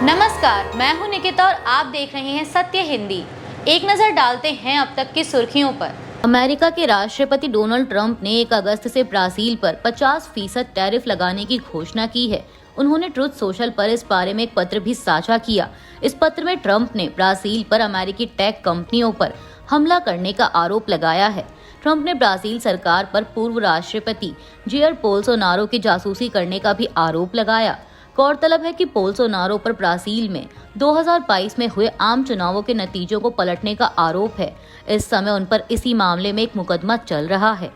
नमस्कार, मैं हूं निकिता और आप देख रहे हैं सत्य हिंदी। एक नजर डालते हैं अब तक की सुर्खियों पर। अमेरिका के राष्ट्रपति डोनाल्ड ट्रंप ने 1 अगस्त से ब्राजील पर 50% टैरिफ लगाने की घोषणा की है। उन्होंने ट्रुथ सोशल पर इस बारे में एक पत्र भी साझा किया। इस पत्र में ट्रंप ने ब्राजील पर अमेरिकी टेक कंपनियों पर हमला करने का आरोप लगाया है। ट्रंप ने ब्राजील सरकार पर पूर्व राष्ट्रपति जेयर बोल्सोनारो की जासूसी करने का भी आरोप लगाया। गौरतलब है कि बोल्सोनारो पर ब्राजील में 2022 में हुए आम चुनावों के नतीजों को पलटने का आरोप है। इस समय उन पर इसी मामले में एक मुकदमा चल रहा है।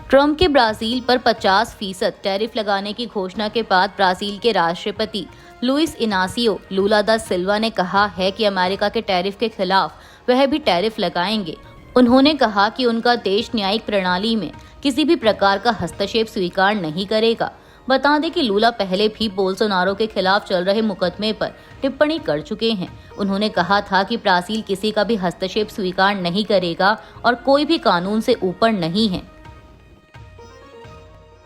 ट्रंप के ब्राजील पर 50% टैरिफ लगाने की घोषणा के बाद ब्राजील के राष्ट्रपति लुइस इनासियो लुला दा सिल्वा ने कहा है कि अमेरिका के टैरिफ के खिलाफ वह भी टैरिफ लगाएंगे। उन्होंने कहा कि उनका देश न्यायिक प्रणाली में किसी भी प्रकार का हस्तक्षेप स्वीकार नहीं करेगा। बता दें कि लूला पहले भी बोल्सोनारो के खिलाफ चल रहे मुकदमे पर टिप्पणी कर चुके हैं। उन्होंने कहा था कि ब्राजील किसी का भी हस्तक्षेप स्वीकार नहीं करेगा और कोई भी कानून से ऊपर नहीं है।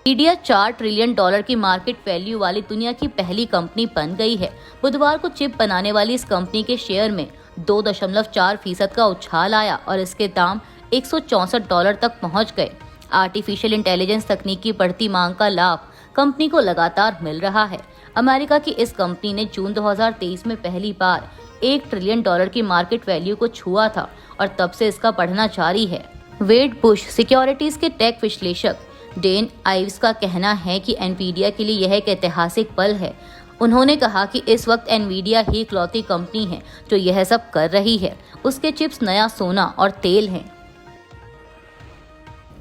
मीडिया $4 ट्रिलियन की मार्केट वैल्यू वाली दुनिया की पहली कंपनी बन गई है। बुधवार को चिप बनाने वाली इस कंपनी के शेयर में 2.4% का उछाल आया और इसके दाम $164 तक पहुंच गए। आर्टिफिशियल इंटेलिजेंस तकनीक की बढ़ती मांग का लाभ कंपनी को लगातार मिल रहा है। अमेरिका की इस कंपनी ने जून 2023 में पहली बार $1 ट्रिलियन की मार्केट वैल्यू को छुआ था और तब से इसका बढ़ना जारी है। वेड बुश सिक्योरिटीज के टेक विश्लेषक डेन आइव्स का कहना है कि एनवीडिया के लिए यह एक ऐतिहासिक पल है। उन्होंने कहा कि इस वक्त एनवीडिया ही इकलौती कंपनी है जो यह सब कर रही है। उसके चिप्स नया सोना और तेल हैं।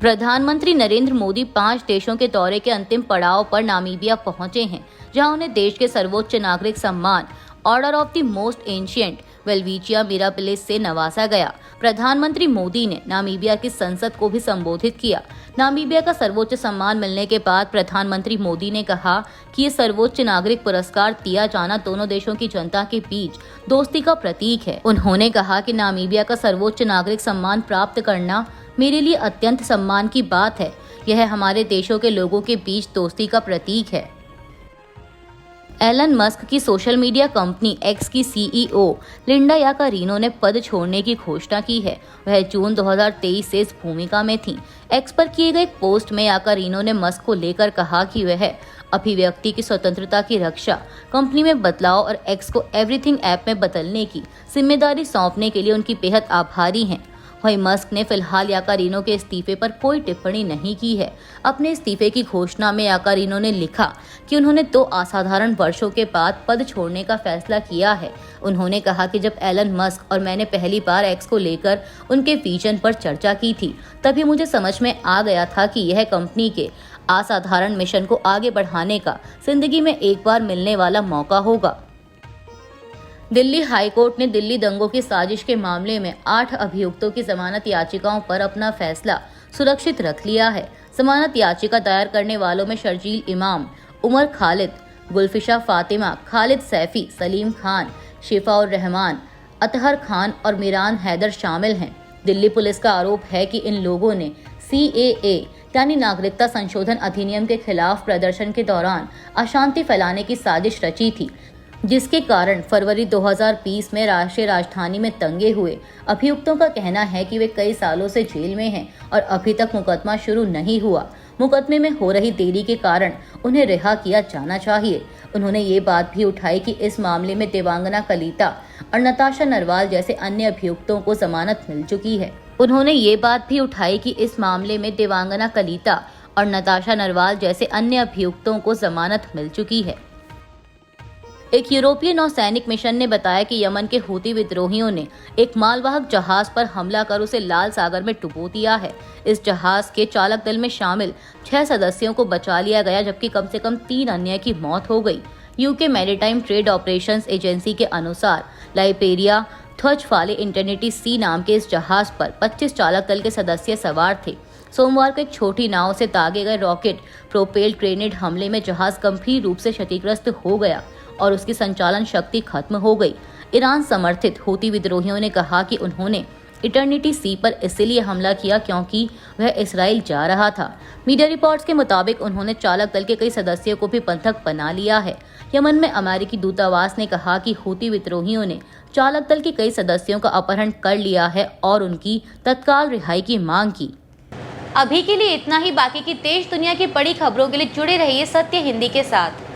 प्रधानमंत्री नरेंद्र मोदी 5 देशों के दौरे के अंतिम पड़ाव पर नामीबिया पहुंचे हैं, जहां उन्हें देश के सर्वोच्च नागरिक सम्मान order of the most ancient Welwitschia mirabilis से नवाजा गया। प्रधानमंत्री मोदी ने नामीबिया की संसद को भी संबोधित किया। नामीबिया का सर्वोच्च सम्मान मिलने के बाद प्रधानमंत्री मोदी ने कहा कि ये सर्वोच्च नागरिक पुरस्कार दिया जाना दोनों देशों की जनता के बीच दोस्ती का प्रतीक है। उन्होंने कहा कि नामीबिया का सर्वोच्च नागरिक सम्मान प्राप्त करना मेरे लिए अत्यंत सम्मान की बात है। यह हमारे देशों के लोगों के बीच दोस्ती का प्रतीक है। एलन मस्क की सोशल मीडिया कंपनी एक्स की सीईओ लिंडा याकारिनो ने पद छोड़ने की घोषणा की है। वह जून 2023 से इस भूमिका में थी। एक्स पर किए गए पोस्ट में याकारिनो ने मस्क को लेकर कहा कि वह अभिव्यक्ति की स्वतंत्रता की रक्षा, कंपनी में बदलाव और एक्स को एवरीथिंग ऐप में बदलने की जिम्मेदारी सौंपने के लिए उनकी बेहद आभारी हैं। वहीं मस्क ने फिलहाल याकारिनो के इस्तीफे पर कोई टिप्पणी नहीं की है। अपने इस्तीफे की घोषणा में याकारिनो ने लिखा कि उन्होंने 2 असाधारण वर्षों के बाद पद छोड़ने का फैसला किया है। उन्होंने कहा कि जब एलन मस्क और मैंने पहली बार एक्स को लेकर उनके विजन पर चर्चा की थी, तभी मुझे समझ में आ गया था कि यह कंपनी के असाधारण मिशन को आगे बढ़ाने का जिंदगी में एक बार मिलने वाला मौका होगा। दिल्ली हाईकोर्ट ने दिल्ली दंगों की साजिश के मामले में 8 अभियुक्तों की जमानत याचिकाओं पर अपना फैसला सुरक्षित रख लिया है। जमानत याचिका दायर करने वालों में शर्जील इमाम, उमर खालिद, गुलफिशा फातिमा, खालिद सैफी, सलीम खान, शिफाउर रहमान, अतहर खान और मीरान हैदर शामिल हैं। दिल्ली पुलिस का आरोप है कि इन लोगों ने CAA यानी नागरिकता संशोधन अधिनियम के खिलाफ प्रदर्शन के दौरान अशांति फैलाने की साजिश रची थी, जिसके कारण फरवरी 2020 में राष्ट्रीय राजधानी में दंगे हुए। अभियुक्तों का कहना है कि वे कई सालों से जेल में हैं और अभी तक मुकदमा शुरू नहीं हुआ। मुकदमे में हो रही देरी के कारण उन्हें रिहा किया जाना चाहिए। उन्होंने ये बात भी उठाई कि इस मामले में देवांगना कलिता और नताशा नरवाल जैसे अन्य अभियुक्तों को जमानत मिल चुकी है। उन्होंने ये बात भी उठाई कि इस मामले में देवांगना कलिता और नताशा नरवाल जैसे अन्य अभियुक्तों को जमानत मिल चुकी है। एक यूरोपीय नौसैनिक मिशन ने बताया कि यमन के हूती विद्रोहियों ने एक मालवाहक जहाज पर हमला कर उसे लाल सागर में डुबो दिया है। इस जहाज के चालक दल में शामिल 6 सदस्यों को बचा लिया गया, जबकि कम से कम 3 अन्य की मौत हो गई। UK maritime trade operations agency के अनुसार लाइबेरिया ध्वज वाले इंटरनिटी सी नाम के इस जहाज पर 25 चालक दल के सदस्य सवार थे। सोमवार को एक छोटी नाव से दागे गए रॉकेट प्रोपेल्ड ग्रेनेड हमले में जहाज गंभीर रूप से क्षतिग्रस्त हो गया और उसकी संचालन शक्ति खत्म हो गई। ईरान समर्थित हूती विद्रोहियों ने कहा कि उन्होंने इटर्निटी सी पर इसलिए हमला किया क्योंकि वह इसराइल जा रहा था। मीडिया रिपोर्ट्स के मुताबिक उन्होंने चालक दल के कई सदस्यों को भी बंधक बना लिया है। यमन में अमेरिकी दूतावास ने कहा कि हूती विद्रोहियों ने चालक दल के कई सदस्यों का अपहरण कर लिया है और उनकी तत्काल रिहाई की मांग की। अभी के लिए इतना ही। बाकी की देश दुनिया की बड़ी खबरों के लिए जुड़े रहिए सत्य हिंदी के साथ।